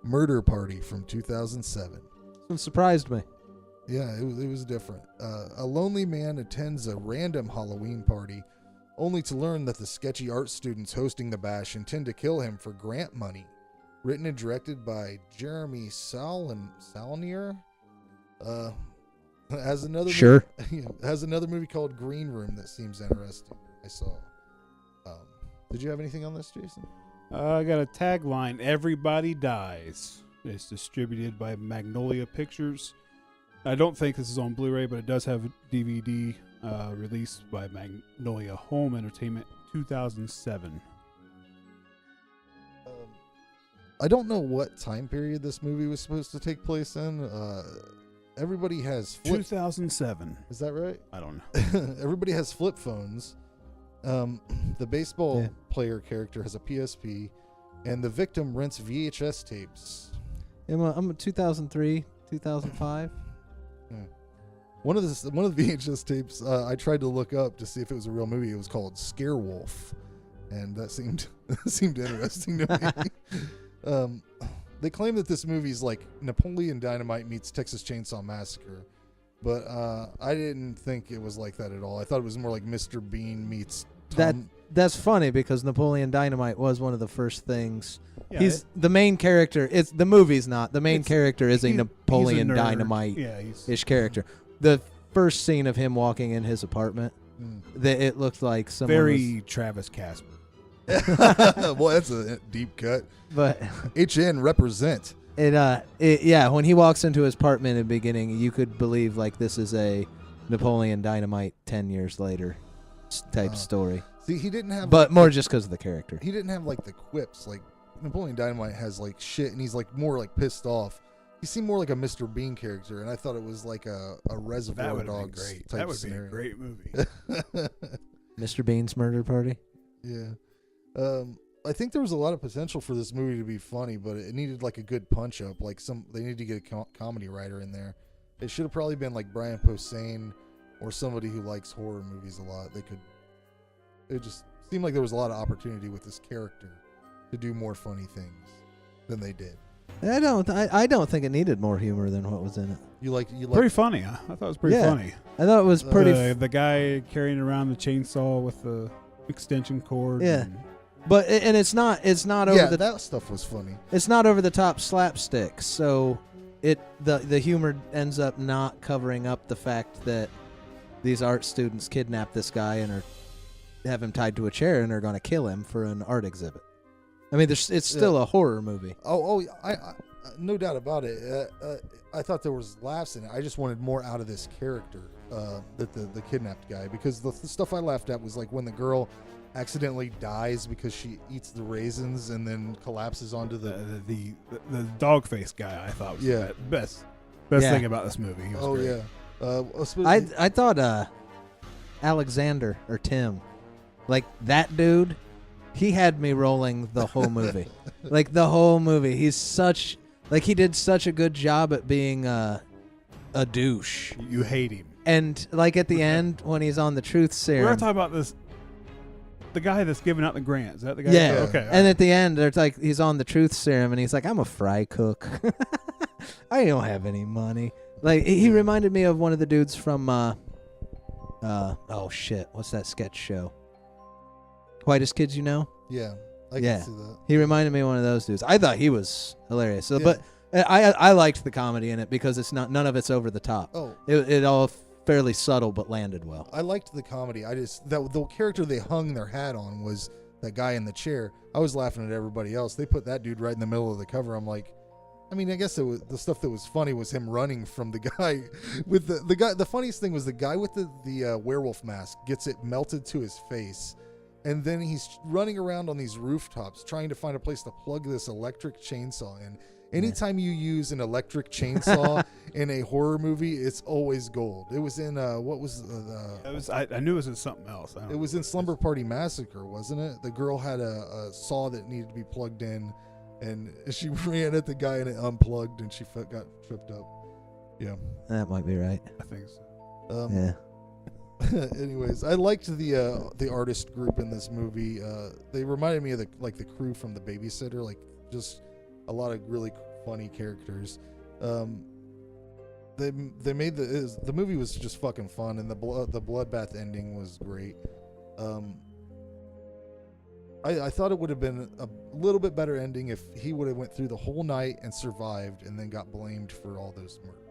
Murder Party from 2007. It surprised me. Yeah, it was different. A lonely man attends a random Halloween party, only to learn that the sketchy art students hosting the bash intend to kill him for grant money. Written and directed by Jeremy Saulnier. Has another has another movie called Green Room that seems interesting. I saw. Did you have anything on this, Jason? I got a tagline: "Everybody dies." It's distributed by Magnolia Pictures. I don't think this is on Blu-ray, but it does have a DVD released by Magnolia Home Entertainment, 2007. I don't know what time period this movie was supposed to take place in. Everybody has 2007. Is that right? I don't know. Everybody has flip phones. The baseball player character has a PSP, and the victim rents VHS tapes. I'm a 2003, 2005. One of the VHS tapes I tried to look up to see if it was a real movie. It was called Scarewolf, and that seemed interesting to me. They claim that this movie is like Napoleon Dynamite meets Texas Chainsaw Massacre, but I didn't think it was like that at all. I thought it was more like Mr. Bean meets Tom. That's funny because Napoleon Dynamite was one of the first things. Yeah, he's the main character. It's the movie's not. The main character is a Napoleon Dynamite-ish character. The first scene of him walking in his apartment, it looked like someone very Travis Casper. Well, that's a deep cut. But HN represent. When he walks into his apartment in the beginning, you could believe like this is a Napoleon Dynamite 10 years later type story. See, he didn't have, but more just because of the character. He didn't have like the quips. Like Napoleon Dynamite has like shit, and he's like more like pissed off. He seemed more like a Mr. Bean character, and I thought it was like a Reservoir Dogs type That would scenario. be a great movie. Mr. Bean's Murder Party. Yeah. I think there was a lot of potential for this movie to be funny, but it needed like a good punch up. Like they need to get a comedy writer in there. It should have probably been like Brian Posehn or somebody who likes horror movies a lot. It just seemed like there was a lot of opportunity with this character to do more funny things than they did. I don't think it needed more humor than what was in it. You like pretty funny. Huh? I thought it was pretty funny. I thought it was pretty. The guy carrying around the chainsaw with the extension cord. Yeah. But it's not over that stuff was funny. It's not over the top slapstick, so the humor ends up not covering up the fact that these art students kidnap this guy and have him tied to a chair and are going to kill him for an art exhibit. I mean, it's still a horror movie. I no doubt about it. I thought there was laughs in it. I just wanted more out of this character, the kidnapped guy, because the stuff I laughed at was like when the girl accidentally dies because she eats the raisins and then collapses onto the dog face guy. I thought was the best thing about this movie. He was great. I thought Alexander or Tim, like that dude, he had me rolling the whole movie. Like the whole movie, he did such a good job at being a douche. You hate him. And like at the end when he's on the truth serum, we're not talking about this. The guy that's giving out the grant, is that the guy? Yeah. Okay. And at the end, there's like he's on the truth serum, and he's like, "I'm a fry cook. I don't have any money." Like he reminded me of one of the dudes from what's that sketch show? Whitest Kids You Know? Yeah, I can see that. He reminded me of one of those dudes. I thought he was hilarious. So, but I liked the comedy in it because it's none of it's over the top. Oh, it all fairly subtle but landed well. I liked the comedy. The character they hung their hat on was that guy in the chair. I was laughing at everybody else. They put that dude right in the middle of the cover. I'm like, I mean, I guess the stuff that was funny was him running from the guy with the guy. The funniest thing was the guy with the werewolf mask gets it melted to his face, and then he's running around on these rooftops trying to find a place to plug this electric chainsaw in. Anytime you use an electric chainsaw in a horror movie, it's always gold. It was in what was I knew it was in something else. It was in Slumber Party Massacre, wasn't it? The girl had a saw that needed to be plugged in, and she ran at the guy and it unplugged, and she got tripped up. Yeah, that might be right. I think so. Yeah. Anyways, I liked the artist group in this movie. They reminded me of the crew from The Babysitter, like just a lot of really funny characters. They made the movie was just fucking fun, and the bloodbath ending was great. I thought it would have been a little bit better ending if he would have went through the whole night and survived, and then got blamed for all those murders.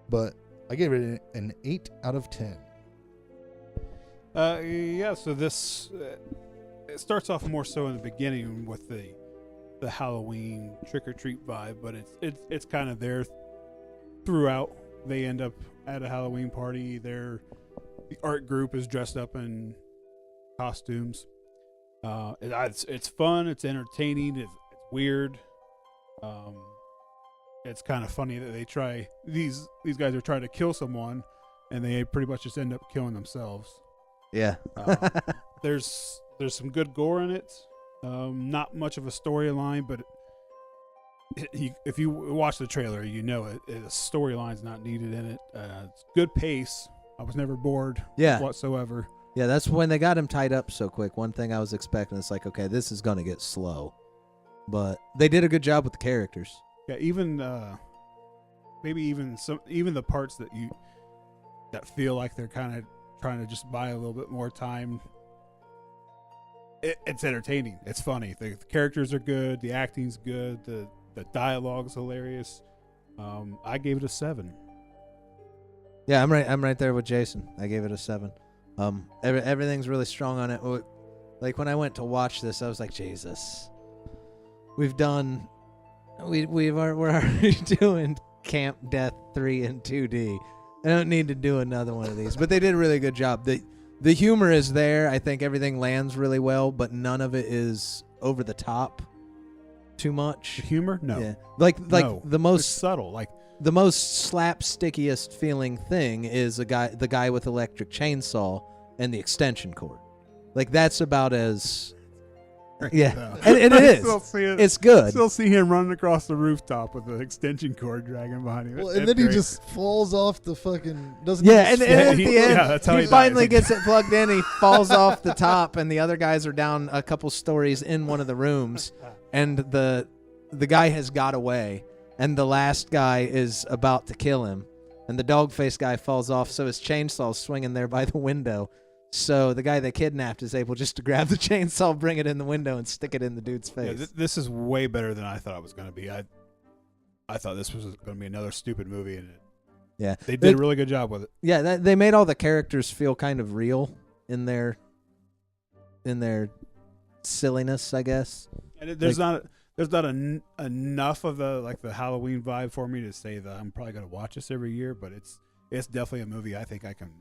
But I gave it an 8 out of 10. Yeah. So this it starts off more so in the beginning with the Halloween trick or treat vibe, but it's kind of there throughout. They end up at a Halloween party. The art group is dressed up in costumes. It's fun. It's entertaining. It's weird. It's kind of funny that they try these guys are trying to kill someone, and they pretty much just end up killing themselves. Yeah. There's some good gore in it. Not much of a storyline, but if you watch the trailer, you know the storyline's not needed in it. It's good pace. I was never bored whatsoever. Yeah, that's when they got him tied up so quick. One thing I was expecting, it's like, okay, this is going to get slow. But they did a good job with the characters. Yeah, even maybe even the parts that feel like they're kind of trying to just buy a little bit more time. It's entertaining. It's funny. The characters are good. The acting's good. The dialogue's hilarious. I gave it a 7. Yeah, I'm right there with Jason. I gave it a 7. Everything's really strong on it. Like when I went to watch this, I was like, Jesus, we're already doing Camp Death 3 in 2D. I don't need to do another one of these. But they did a really good job. The humor is there. I think everything lands really well, but none of it is over the top too much. The humor? No. Yeah. Like no. The most it's subtle. Like the most slapstickiest feeling thing is the guy with electric chainsaw and the extension cord. Like that's about as yeah, and it is. It's good. Still see him running across the rooftop with the extension cord dragging behind him. Well, and then he just falls off the fucking. Doesn't yeah, and at the end, that's how he finally gets it plugged in. He falls off the top, and the other guys are down a couple stories in one of the rooms, and the guy has got away, and the last guy is about to kill him, and the dog face guy falls off, so his chainsaw's swinging there by the window. So the guy they kidnapped is able just to grab the chainsaw, bring it in the window, and stick it in the dude's face. Yeah, this is way better than I thought it was going to be. I thought this was going to be another stupid movie, and they did a really good job with it. Yeah, they made all the characters feel kind of real in their silliness, I guess. And there's not enough of the Halloween vibe for me to say that I'm probably going to watch this every year, but it's definitely a movie I think I can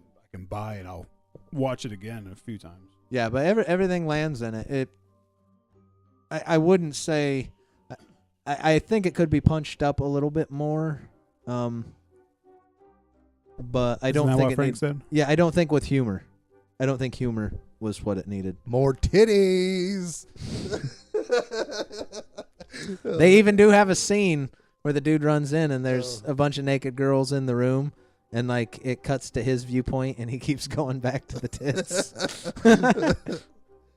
buy, and I'll watch it again a few times. Yeah, but everything lands in it. I wouldn't say. I think it could be punched up a little bit more. But I don't think what Frank said. Yeah, I don't think with humor. I don't think humor was what it needed. More titties. They even do have a scene where the dude runs in and there's a bunch of naked girls in the room. And like it cuts to his viewpoint, and he keeps going back to the tits.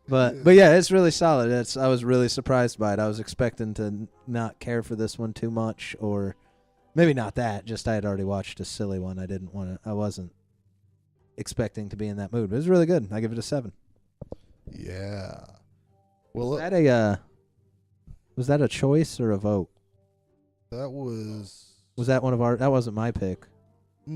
but yeah, it's really solid. I was really surprised by it. I was expecting to not care for this one too much, or maybe not that. Just I had already watched a silly one. I wasn't expecting to be in that mood. But it was really good. I give it a 7. Yeah. Well, was that a choice or a vote? That was. Was that one of our? That wasn't my pick. I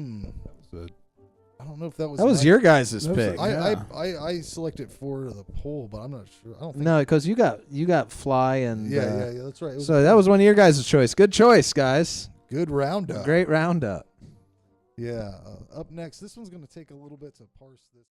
don't know if that was. That was your guys' pick. I selected for the poll, but I'm not sure. I don't think. No, because you got Fly and yeah, that's right. So that was one of your guys' choice. Good choice, guys. Good roundup. Great roundup. Yeah. Up next, this one's going to take a little bit to parse this.